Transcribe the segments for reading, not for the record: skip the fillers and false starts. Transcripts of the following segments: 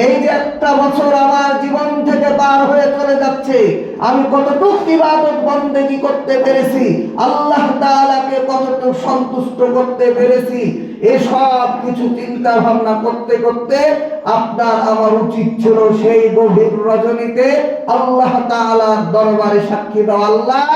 এই যে একটা বছর আমার জীবন থেকে পার হয়ে চলে যাচ্ছে, আমি কতটুকু ইবাদত বন্দেগী করতে পেরেছি, আল্লাহ তাআলাকে কতটুকু সন্তুষ্ট করতে পেরেছি, এসব কিছু চিন্তা ভাবনা করতে করতে আপনার আমার উচিত ছিল সেই গভীর রজনীতে আল্লাহ তাআলার দরবারে সাক্ষী দাও, আল্লাহ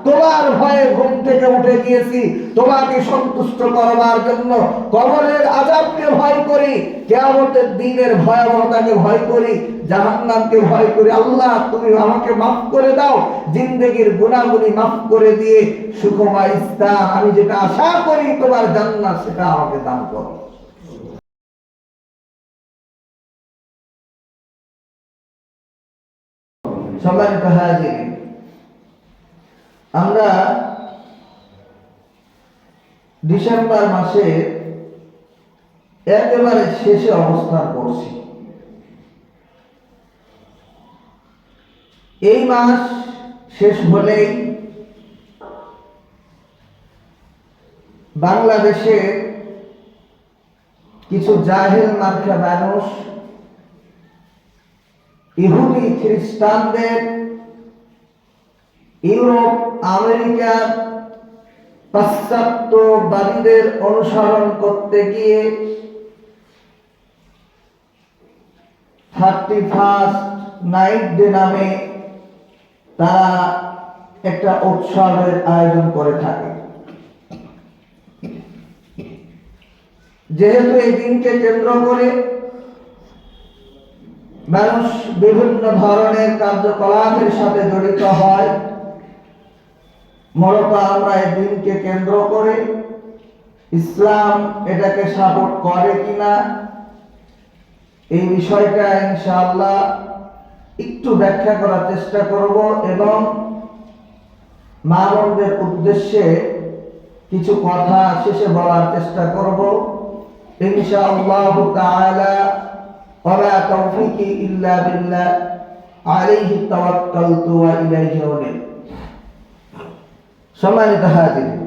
তোমার ভয়ে ঘুম থেকে উঠে গিয়েছি, তোমাকে সন্তুষ্ট করবার জন্য কবরের আযাবকে ভয় করি, কিয়ামতের দিনের ভয়াবহতাকে ভয় করি, জাহান্নামকে ভয় করি। আল্লাহ তুমি আমাকে মাফ করে দাও, জিন্দেগীর গুনাহগুলি মাফ করে দিয়ে সুখময় স্থান, আমি যেটা আশা করি তোমার জান্নাত, সেটা আমাকে দান করো। সম্মানিত হাজিরিন, আমরা ডিসেম্বর মাসে একেবারে শেষে অবস্থান করছি। এই মাস শেষ হলেই বাংলাদেশে কিছু জাহেল মার্কা মানুষ ইহুদি খ্রিস্টানদের, ইউরোপ আমেরিকা পাশ্চাত্যবাদীদের অনুসরণ করতে গিয়ে 31st নাইট ডে নামে তারা একটা উৎসবের আয়োজন করে থাকে। যেহেতু এই দিনকে কেন্দ্র করে মানুষ বিভিন্ন ধরনের কার্যকলাপের সাথে জড়িত হয়, মূলত আমরা এই দিনকে কেন্দ্র করে ইসলাম এটাকে সাপোর্ট করে কিনা এই বিষয়টা ইনশাআল্লাহ একটু ব্যাখ্যা করার চেষ্টা করব এবং মা বোনদের উদ্দেশ্যে কিছু কথা শেষে বলার চেষ্টা করব ইনশাআল্লাহ তাআলা। ওয়া তাওফীকি ইল্লা বিল্লাহ, আলাইহি তাওয়াক্কালতু ওয়া ইলাইহি উনীব। সম্মানিত হাজিরিন,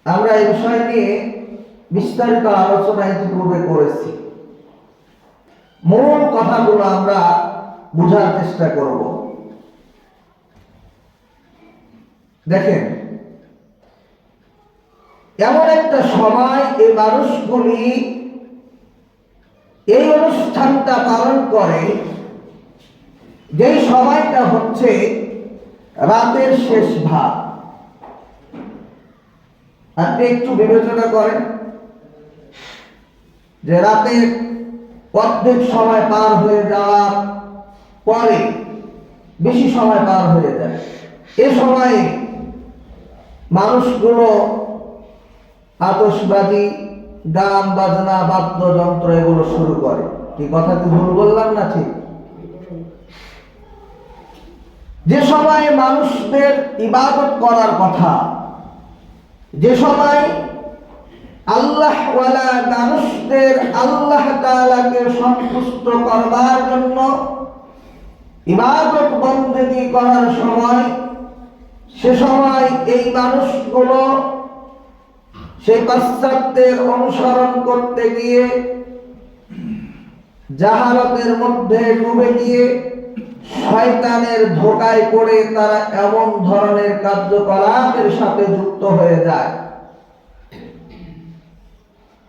আমরা এই বিষয় নিয়ে বিস্তারিত আলোচনা ইতিপূর্বে করেছি। মূল কথাগুলো আমরা বোঝার চেষ্টা করব। দেখেন, এমন একটা সময় এই মানুষগুলি এই অনুষ্ঠানটা পালন করে, যেই সময়টা হচ্ছে রাতের শেষ ভাগ। আপনি একটু বিবেচনা করেন যে রাতের অর্ধেক সময় পার হয়ে যাওয়ার পরে বেশি সময় পার হয়ে যায়, এ সময়ে মানুষগুলো আতশবাজি, গান বাজনা, বাদ্যযন্ত্র এগুলো শুরু করে। কি কথা কি ভুল বললাম না? ঠিক। যে সময় মানুষদের ইবাদত করার কথা, যে সময় আল্লাহওয়ালা মানুষদের আল্লাহ তাআলাকে সন্তুষ্ট করবার জন্য ইবাদত বন্দেগী করার সময়, সে সময় এই মানুষগুলো সেই পাশ্চাত্যের অনুসরণ করতে গিয়ে জাহালতের মধ্যে ডুবে গিয়ে শয়তানের ধোঁকায় পড়ে তারা এমন ধরনের কার্যকলাপের সাথে যুক্ত হয়ে যায়,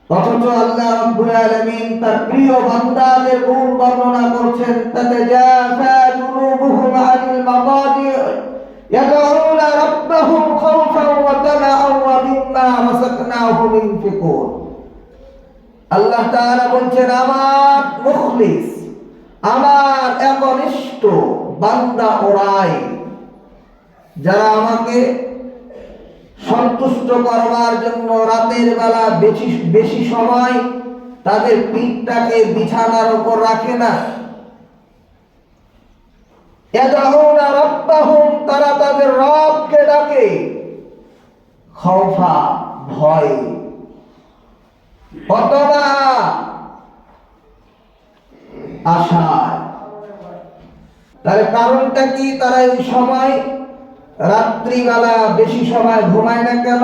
অথচ আল্লাহ রাব্বুল আলামিন তার প্রিয় বান্দাদের গুণ বর্ণনা করছেন, তাতাজাফা জুনুবুহুম আনিল মাদাজি' ইয়াদউনা রাব্বাহুম খাওফান ওয়া তামাআন ওয়া মিম্মা রাযাকনাহুম ইউনফিকুন। আল্লাহ তাআলা বলছেন, আমার মুখলিস, আমার একনিষ্ঠ বান্দা ওরাই যারা আমাকে সন্তুষ্ট করবার জন্য রাতের বেলা বেশি সময় তাদের পিঠটাকে বিছানার উপর রাখে না। ইয়াদউনা রাব্বাহুম, তারা তাদের রবকে ডাকে, খাওফা, ভয়, অথবা আশায়। তার কারণটা কি? তারা এই সময় রাত্রিবেলা বেশি সময় ঘুমায় না কেন?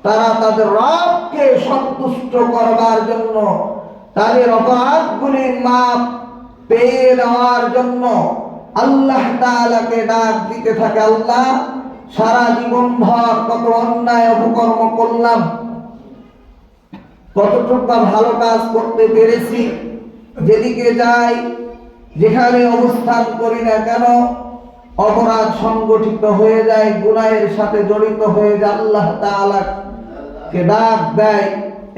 তারা তাদের রবকে সন্তুষ্ট করবার জন্য, তাদের অপরাধগুলির মাপ পেয়ে দেওয়ার জন্য আল্লাহ তাআলাকে ডাক দিতে থাকে। আল্লাহ, সারা জীবন ভর কত অন্যায় অপকর্ম করলাম, কতটুকু ভালো কাজ করতে পেরেছি, যেদিকে যাই যেখানে অবস্থান করি না কেন অপরাধ সংগঠিত হয়ে যায়, গুনাহের সাথে জড়িত হয়ে যায়। আল্লাহ তাআলাকে ডাক দেয়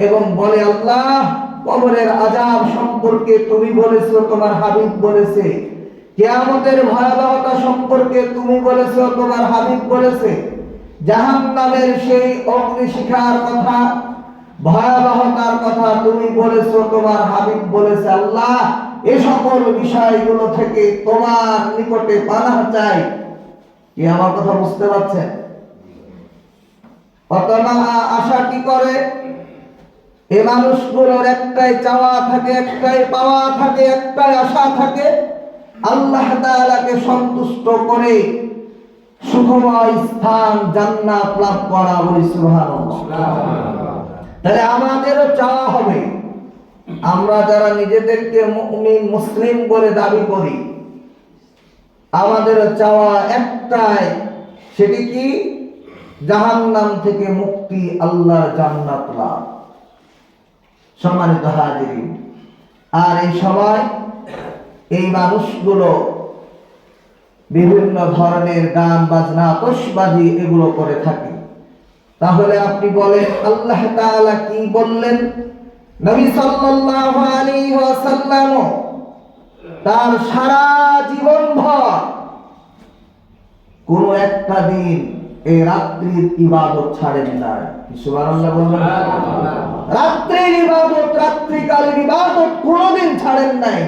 এবং বলে, আল্লাহ, কবরের আযাব সম্পর্কে তুমি বলেছো, তোমার হাবিব বলেছে, কিয়ামতের ভয়াবহতা সম্পর্কে তুমি বলেছো, তোমার হাবিব বলেছে, জাহান্নামের সেই অগ্নিশিখার কথা, ভয়াবহতার কথা তুমি বলেছো, তোমার হাবিব বলেছে। আল্লাহ, এই সকল বিষয়গুলো থেকে তোমার নিকটে পানাহ চাই। কি আমার কথা বুঝতে পারছেন? আশা কি করে? এই মানুষগুলোর একটাই চাওয়া থাকে, একটাই পাওয়া থাকে, একটাই আশা থাকে, আল্লাহ তাআলাকে সন্তুষ্ট করে সুখময় স্থান জান্নাত লাভ করা। বলি সুবহানাল্লাহ। তাহলে আমাদেরও চাওয়া হবে, আমরা যারা নিজেদেরকে মুমিন মুসলিম বলে দাবি করি, আমাদের চাওয়া একটাই, সেটি কি? জাহান্নাম থেকে মুক্তি, আল্লাহর জান্নাত লাভ। সম্মানিত হাজিরিন, আর এই সময় এই মানুষগুলো বিভিন্ন ধরনের গান বাজনা আতশবাজি এগুলো করে থাকে। তাহলে আপনি বলেন আল্লাহ তাআলা কি বললেন? নবী সাল্লাল্লাহু আলাইহি ওয়াসাল্লাম তার সারা জীবন ভর কোন একটা দিন এই রাত্রির ইবাদত ছাড়েন না। সুবহানাল্লাহ বলবেন? রাত্রির ইবাদত, রাত্রিকালীন ইবাদত কোনদিন ছাড়েন নাই।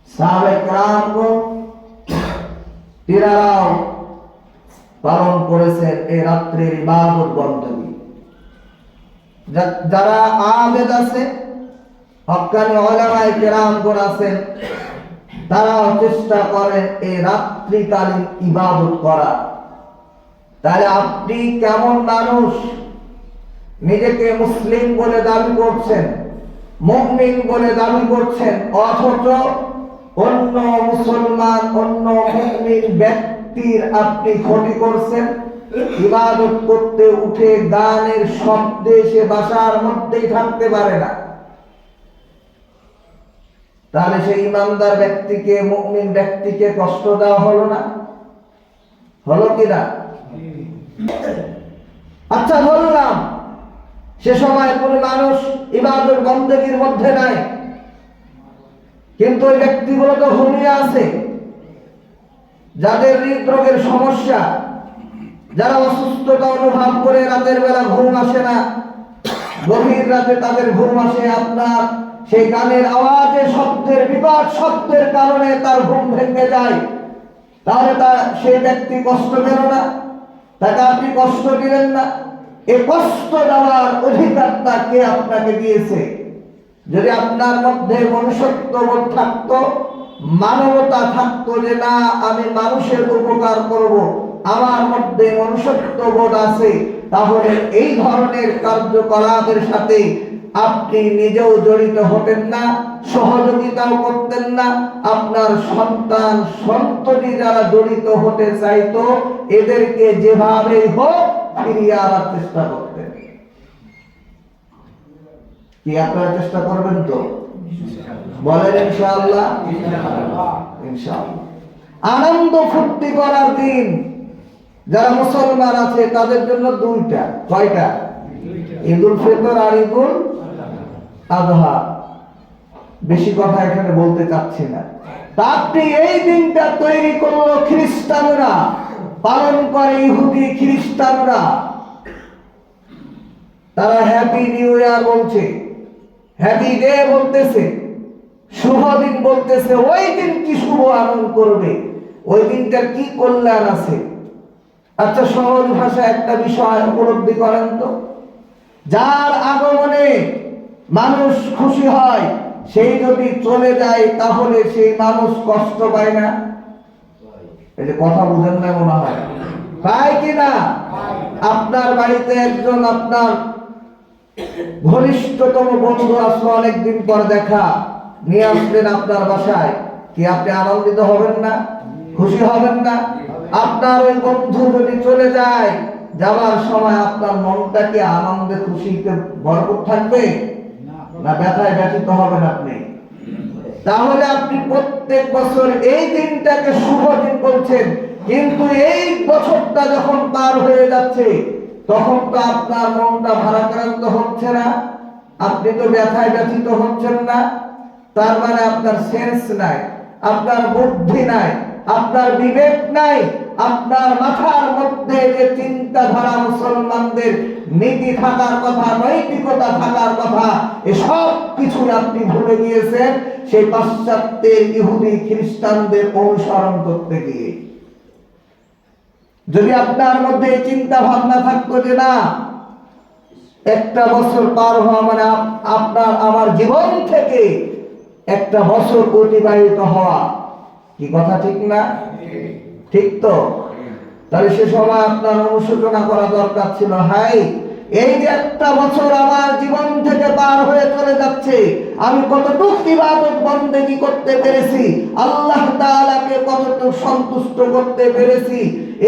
সাহাবায়ে কেরামগণ তিনারাও পালন করেছেন এই রাত্রির ইবাদত বন্দেগী। যারা আবেদ আছে, হক্কানি উলামায়ে কেরামগণ আছেন, তারাও চেষ্টা করেন এই রাত্রিকালীন ইবাদত করা। তাহলে আপনি কেমন মানুষ? নিজেকে মুসলিম বলে দাবি করছেন, মুমিন বলে দাবি করছেন, অথচ অন্য মুসলমান, অন্য মুমিন ব্যক্তির আপনি ক্ষতি করছেন। ইবাদত করতে উঠে গানের শব্দে সে বাসার মধ্যেই থাকতে পারে না। তাহলে সেই ইমানদার ব্যক্তিকে, মুমিন ব্যক্তিকে কষ্ট দেওয়া হলো না? হলো কিনা? আচ্ছা, বললাম সে সময় কোন মানুষ ইবাদত বন্দেগীর মধ্যে নাই, কিন্তু ওই ব্যক্তিগুলো তো ঘুমিয়ে আছে, যাদের হৃদরোগের সমস্যা, যারা অসুস্থতা অনুভব করে রাতের বেলা ঘুম আসে না, গভীর রাতে তাদের ঘুম আসে, আপনার সেই গানের আওয়াজে, শব্দের, বিকট শব্দের কারণে তার ঘুম ভেঙে যায়। তাহলে সেই ব্যক্তি কষ্ট পেল না? তাকে আপনি কষ্ট দিলেন না? এই কষ্ট দেওয়ার অধিকারটা কে আপনাকে দিয়েছে? যদি আপনার মধ্যে মনুষ্যত্ববোধ থাকতো, মানবতা থাকতো, যে না, আমি মানুষের উপকার করব, আমার মধ্যে মনুষ্যত্ববোধ আছে, তাহলে এই ধরনের কার্যকলাপের সাথে আপনি নিজেও জড়িত হতেন না, সহযোগিতাও করতেন না। আপনার সন্তান সন্ততি যারা জড়িত হতে চাইতো, এদেরকে যেভাবেই হোক ফিরিয়ে আনার চেষ্টা করতেন। কি আপনারা চেষ্টা করবেন তো? বলেন ইনশাআল্লাহ। ইনশাআল্লাহ। আনন্দ ফুর্তি করার দিন যারা মুসলমান আছে তাদের জন্য দুইটা। কয়টা? ঈদুল ফিতর আর ঈদুল আযহা। বেশি কথা এখানে বলতে চাচ্ছি না। আপনি এই দিনটা তৈরি করলো খ্রিস্টানরা, পালন করে ইহুদি খ্রিস্টানরা। তারা হ্যাপি নিউ ইয়ার বলছে, হ্যাপি ডে বলতেছে, শুভ দিন বলতেছে। ওই দিন কি শুভ আনন্দ করবে? ওই দিনটার কি কল্যাণ আছে? আচ্ছা, সহজ ভাষায় একটা বিষয় উপলব্ধি করেন তো, যার আগমনে মানুষ খুশি হয়, সেই যদি চলে যায় তাহলে সেই মানুষ কষ্ট পায় না? এই যে কথা বুঝেন না মনে হয়। পায় কিনা? আপনার বাড়িতে একজন আপনার ঘনিষ্ঠতম বন্ধু আসলো, অনেকদিন পর দেখা, নিয়ে আসলেন আপনার বাসায়, কি আপনি আনন্দিত হবেন না? খুশি হবেন না? আপনার ওই বন্ধু যদি চলে যায়, যাওয়ার সময় আপনার মনটা কি আনন্দে খুশিতে ভরপুর থাকবে, না ব্যথায় ব্যথিত হবেন আপনি? তাহলে আপনি প্রত্যেক বছর এই দিনটাকে শুভ দিন বলছেন, কিন্তু এই বছরটা যখন পার হয়ে যাচ্ছে তখন তো আপনার মনটা ভারাক্রান্ত হচ্ছে না, আপনি তো ব্যথায় ব্যথিত হচ্ছেন না। তার মানে আপনার সেন্স নাই, আপনার বুদ্ধি নাই, আপনার বিবেক নাই, আপনার মাথার মধ্যে যে চিন্তাধারা মুসলমানদের নীতি থাকার কথা, নৈতিকতা থাকার কথা, এসব কিছু আপনি ভুলে গিয়েছেন সেই পাশ্চাত্যের ইহুদি খ্রিস্টানদের অনুসরণ করতে গিয়ে। যদি আপনার মধ্যে চিন্তা ভাবনা থাকতো যে না, একটা বছর পার হওয়া মানে আপনার আমার জীবন থেকে একটা বছর অতিবাহিত হওয়া, কি কথা ঠিক না? ঠিক তো? তাহলে সে সময় আপনার অনুশোচনা করা দরকার ছিল, হাই এই যে একটা বছর আমার জীবন থেকে পার হয়ে চলে যাচ্ছে, আমি কতটুকু ইবাদত বন্দেগী করতে পেরেছি, আল্লাহ তাআলাকে কতটুকু সন্তুষ্ট করতে পেরেছি,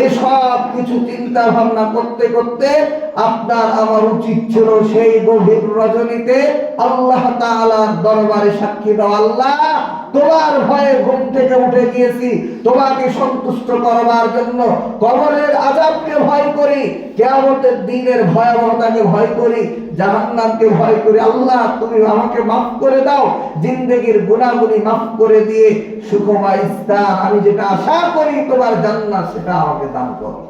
এসব কিছু চিন্তা ভাবনা করতে করতে আপনার আমার উচিত ছিল সেই গভীর রজনীতে আল্লাহ তাআলার দরবারে সাক্ষী দাও, আল্লাহ তোমার ভয়ে ঘুম থেকে উঠে গিয়েছি, তোমাকে সন্তুষ্ট করবার জন্য কবরের আযাবকে ভয় করি, কিয়ামতের দিনের ভয়াবহতাকে ভয় করি, জাহান্নামকে ভয় করি, আল্লাহ তুমি আমাকে মাফ করে দাও, জিন্দেগীর গুনাহগুলি মাফ করে দিয়ে সুখময় স্থান, আমি যেটা আশা করি তোমার জান্নাত, সেটা আমাকে দান করো।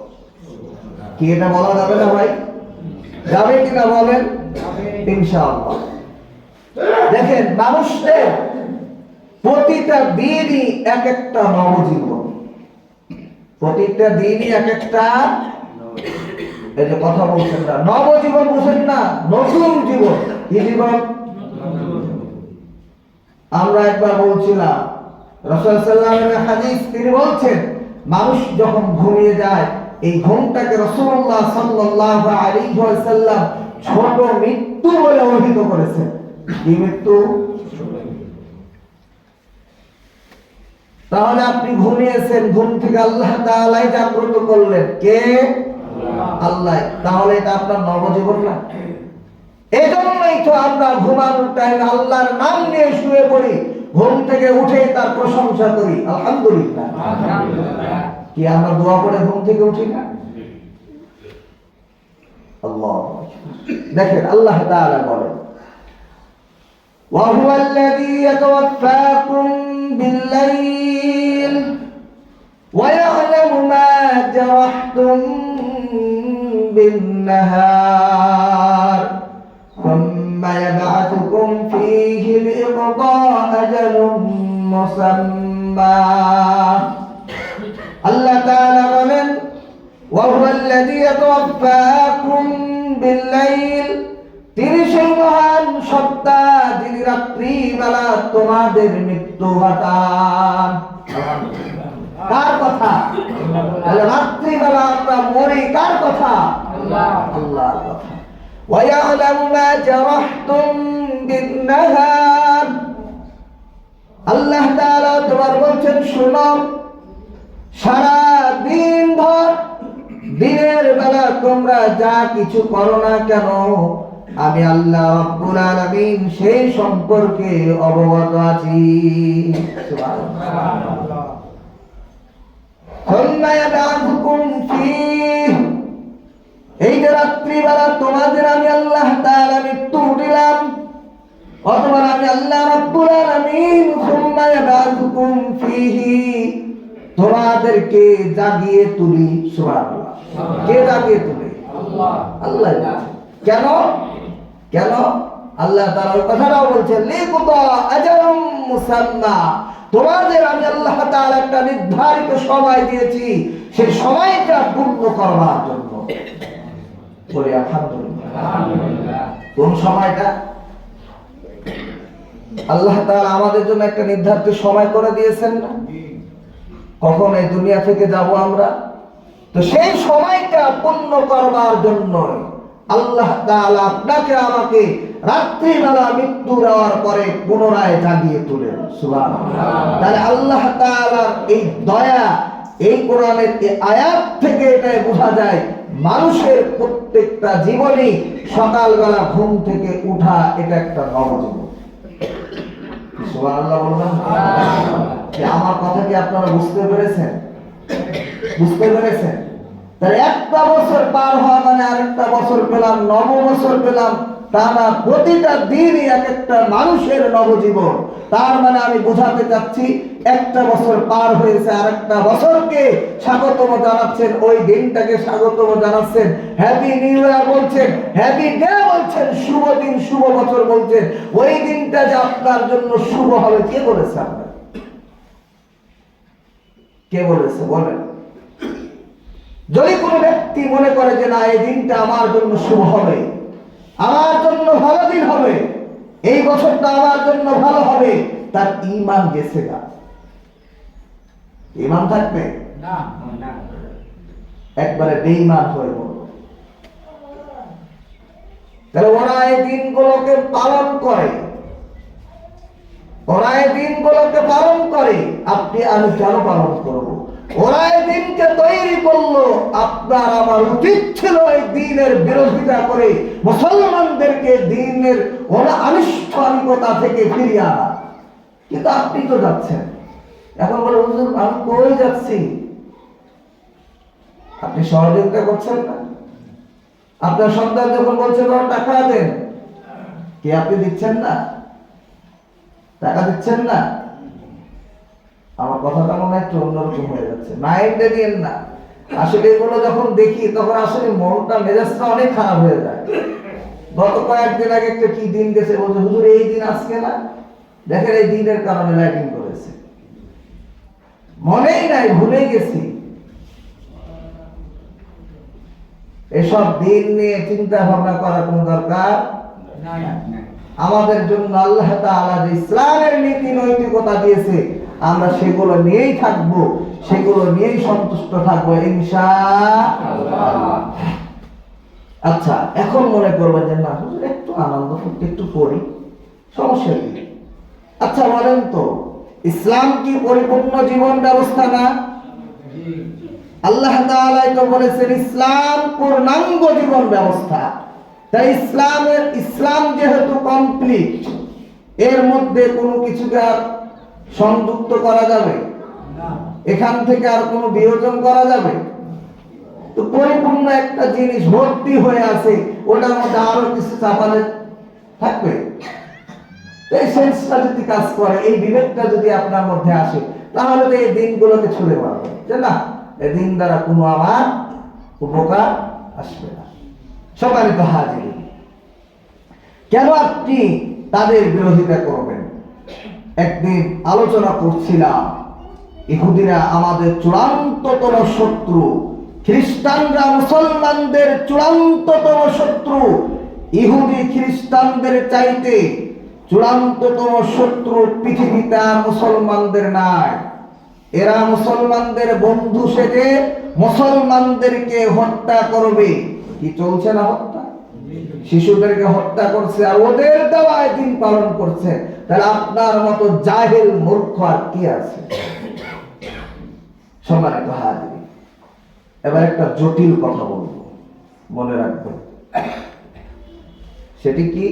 কি এটা বলা যাবে না ভাই? যাবে কিনা বলেন? ইনশাআল্লাহ। দেখেন, মানুষের প্রতিটা দিনই এক একটা নবজীবন, প্রতিটা দিনই এক একটা, এই যে কথা বলছেন না, নবজীবন বুঝেন না, নতুন জীবন। কি জীবন? আমরা একবার বলছিলাম রাসূল সাল্লাল্লাহু আলাইহি ওয়াসাল্লামের হাদিস, তিনি বলছেন মানুষ যখন ঘুমিয়ে যায়, এই ঘুমটাকে রাসূলুল্লাহ সাল্লাল্লাহু আলাইহি ওয়াসাল্লাম ছোট মৃত্যু বলে অভিহিত করেছেন। কি মৃত্যু? তাহলে আপনি ঘুমিয়েছেন, ঘুম থেকে আল্লাহ তাআলাই জাগ্রত করলেন, কে? আল্লাহ। তাহলে এটা আপনার নবজীবন না? এজন্যই তো আমরা ঘুমানোর টাইমে আল্লাহর নাম নিয়ে শুয়ে পড়ি, ঘুম থেকে উঠে তার প্রশংসা করি, আলহামদুলিল্লাহ। কি আমরা দোয়া করে ঘুম থেকে উঠি না? আল্লাহ। দেখেন আল্লাহ তাআলা বলেন, ওয়া হুয়াল্লাযী ইয়াতাওয়াফাকুম বিল-লাইল ওয়া ইয়া'লামু মা জারাহতুম বিন-নাহার সুম্মা ইয়াব'আথুকুম ফীহি লিইকদা'i আজালিন মুসাম্মা। আল্লাহ তাআলা বলেন, ওয়া হুয়াল্লাযী ইয়াতাওয়াফাকুম বিল-লাইল, তিনি সেই মহান সত্তা যিনি রাত্রিবেলা তোমাদের মৃত্যু ঘটান। কার কথা? রাত্রিবেলা আমরা মরি, কার কথা? আল্লাহর কথা। ওয়া ইয়া'লামু মা জারাহতুম বিন-নাহার, আল্লাহ তাআলা তোমার বলছেন শুনো, সারা দিন ভর দিনের বেলা তোমরা যা কিছু করো না কেন, আমি আল্লাহ রাব্বুল আলামিন সেই সম্পর্কে অবগত আছি। সুবহানাল্লাহ। সুম্মা ইয়াব'আথুকুম ফীহি, এই যে রাত্রিবেলা তোমাদের আমি আল্লাহ তাআলা মৃত্যু দিলাম, অথবা আমি আল্লাহ রাব্বুল আলামিন সুম্মা ইয়াব'আথুকুম ফীহি, তোমাদেরকে জাগিয়ে তুলি। সুবহানাল্লাহ। কে জাগিয়ে তুলে? আল্লাহ। আল্লাহ। কেন? কেন? আল্লাহ তাআলা ওই কথাটাও বলছেন, লিকুদা আজালুম মুসাম্মা, তোমাদের আমি আল্লাহ তাআলা একটা নির্ধারিত সময় দিয়েছি, সেই সময়টা পূর্ণ করবার জন্য। বলি আলহামদুলিল্লাহ। আলহামদুলিল্লাহ। কোন সময়টা? আল্লাহ তাআলা আমাদের জন্য একটা নির্ধারিত সময় করে দিয়েছেন না? কখন এই দুনিয়া থেকে যাব আমরা, তো সেই সময়টা পূর্ণ করবার জন্য আল্লাহ তাআলা আপনাকে আমাকে রাত্রিবেলা মৃত্যু দেওয়ার পরে পুনরায় জাগিয়ে তোলেন। সুবহানাল্লাহ। তাহলে আল্লাহ তাআলার এই দয়া, এই কোরআনের এই আয়াত থেকে এটাই বোঝা যায় মানুষের প্রত্যেকটা জীবনই সকালবেলা ঘুম থেকে উঠা এটা একটা নবজীবন। সুবহানাল্লাহ বলবেন? আমার কথা কি আপনারা বুঝতে পেরেছেন? বুঝতে পেরেছেন? তাহলে একটা বছর পার হওয়া মানে আরেকটা বছর পেলাম, নব বছর পেলাম, তা না, প্রতিটা দিনই এক একটা মানুষের নবজীবন। তার মানে আমি বোঝাতে চাচ্ছি একটা বছর পার হয়েছে, আরেকটা বছরকে স্বাগতম জানাচ্ছেন, ওই দিনটাকে স্বাগতম জানাচ্ছেন, হ্যাপি নিউ ইয়ার বলছেন, হ্যাপি ডে বলছেন, শুভ দিন শুভ বছর বলছেন। ওই দিনটা যে আপনার জন্য শুভ হবে কে বলেছে? আপনার কে বলেছে বলেন? যদি কোনো ব্যক্তি মনে করে যে না, এই দিনটা আমার জন্য শুভ হবে, আমার জন্য ভালো দিন হবে, এই বছরটা আমার জন্য ভালো হবে, তার ঈমান গেছে না। ঈমান থাকবে না, একবারে বেঈমান হয়ে পড়ল। তাহলে ওরা এই দিনগুলোকে পালন করে, ওরা এই দিনগুলোকে পালন করে, আপনি আমি কেন পালন করব? ওরা এই দিনকে তৈরি করলো, আপনার আমার উচিত ছিল এই দিনের বিরোধিতা করে মুসলমানদেরকে দিনের আনুষ্ঠানিকতা থেকে ফিরিয়ে আনা। কিন্তু আপনি তো যাচ্ছেন, এখন বলে হুজুর আমি কই যাচ্ছি? আপনি সহযোগিতা করছেন না। আপনার সন্তান যখন বলছে টাকা দেন, কি আপনি দিচ্ছেন না? টাকা দিচ্ছেন না? আমার কথাটা মনে হয় একটু অন্যরকম হয়ে যাচ্ছে, মাইন্ডে নিয়েন না। আসলে এগুলো যখন দেখি তখন আসলে মনটা, মেজাজটা অনেক খারাপ হয়ে যায়। গত কয়েকদিন আগে একটা কি দিন গেছে, বলছে হুজুর এই দিন আজকে না, দেখেন এই দিনের কারণে লাইটিং করেছে, মনেই নাই, ভুলে গেছি। এসব দিন নিয়ে চিন্তা ভাবনা করার কোন দরকার নাই। আমাদের জন্য আল্লাহ তাআলা যে ইসলামের নীতি নৈতিকতা দিয়েছে, আমরা সেগুলো নিয়েই থাকবো, সেগুলো নিয়েই সন্তুষ্ট থাকবো ইনশাআল্লাহ। আচ্ছা, এখন মনে করবেন যে না হুজুর একটু আনন্দ করতে একটু করি, সমস্যা কি? আচ্ছা বলেন তো, ইসলাম কি পরিপূর্ণ জীবন ব্যবস্থা না? আল্লাহ তাআলা তো বলেছেন ইসলাম পূর্ণাঙ্গ জীবন ব্যবস্থা। তাই ইসলাম যেহেতু কমপ্লিট, এর মধ্যে কোনো কিছুকে আর সংযুক্ত করা যাবে না, এখান থেকে আর কোনো বিয়োজন করা যাবে? তো পরিপূর্ণ একটা জিনিস ভর্তি হয়ে আছে, ওটার মধ্যে আরো কিছু চাপালে থাকবে? এই সেন্সটা যদি কাজ করে, এই বিবেকটা যদি আপনার মধ্যে আসে, তাহলে তো এই দিনগুলোকে ছুড়ে মারবে যে না, এই দিন দ্বারা কোনো আমার উপকার আসবে না। সম্মানিত হাজির, কেন আপনি তাদের বিরোধিতা করবেন? একদিন আলোচনা করছিলাম, ইহুদিরা আমাদের চূড়ান্ততম শত্রু, খ্রিস্টানরা মুসলমানদের চূড়ান্ততম শত্রু। ইহুদি খ্রিস্টানদের চাইতে চূড়ান্ততম শত্রু পৃথিবীতে মুসলমানদের নাই। এরা মুসলমানদের বন্ধু সেজে মুসলমানদেরকে হত্যা করবে। কি চলছে না হত্যা? শিশুদেরকে হত্যা করছে, আর ওদের দেওয়ায় দিন পালন করছে। তাহলে আপনার মতো জাহেল মূর্খ আর কি আছে? সম্মানিত হাজির, এবার একটা জটিল কথা বলবো, মনে রাখবেন। সেটি কি?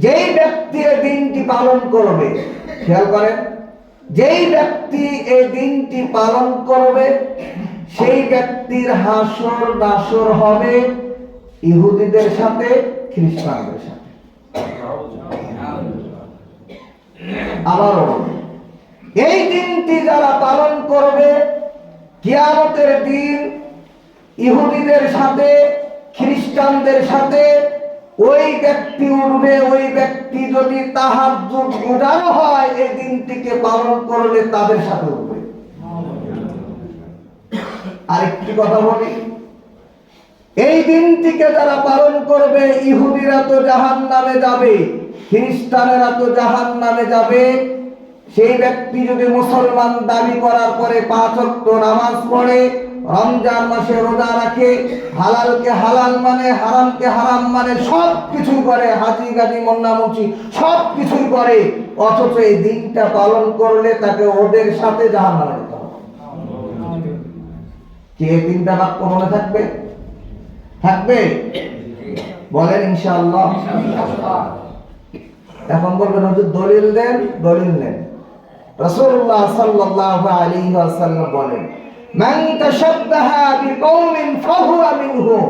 যেই ব্যক্তি এই দিনটি পালন করবে, খেয়াল করেন, যেই ব্যক্তি এই দিনটি পালন করবে সেই ব্যক্তির হাসর নাসর হবে ইহুদিদের সাথে, খ্রিস্টানদের সাথে। আবারও এই দিনটি যারা পালন করবে, কিয়ামতের দিন ইহুদিদের সাথে খ্রিস্টানদের সাথে ওই ব্যক্তি উঠবে। ওই ব্যক্তি যদি তাহাজ্জুদ গুজার হয়, এই দিনটিকে পালন করলে তাদের সাথে উঠবে। আরেকটি কথা বলি, এই দিনটিকে যারা পালন করবে, ইহুদিরা তো জাহান্নামে যাবে, খ্রিস্টানেরা তো জাহান্নামে যাবে, সেই ব্যক্তি যদি মুসলমান দাবি করার পরে 5 ওয়াক্ত নামাজ পড়ে, রমজান মাসে রোজা রাখে, হালালকে হালাল মানে, হারামকে হারাম মানে, সব কিছু করে, হাজি গাজি মোন্না মুচি সব কিছুই করে, অথচ এই দিনটা পালন করলে তাকে ওদের সাথে জাহান্নামে যেতে হবে। কে তিনটা বাক্য মনে থাকবে? থাকবে? বলেন ইনশাআল্লাহ। এখন বলবেন হুজুর দলিল দেন, দলিল নেন। রাসূলুল্লাহ সাল্লাল্লাহু আলাইহি ওয়াসাল্লাম বলেন, মান তাশাব্বাহা বিকওমিন ফাহুয়া মিনহুম,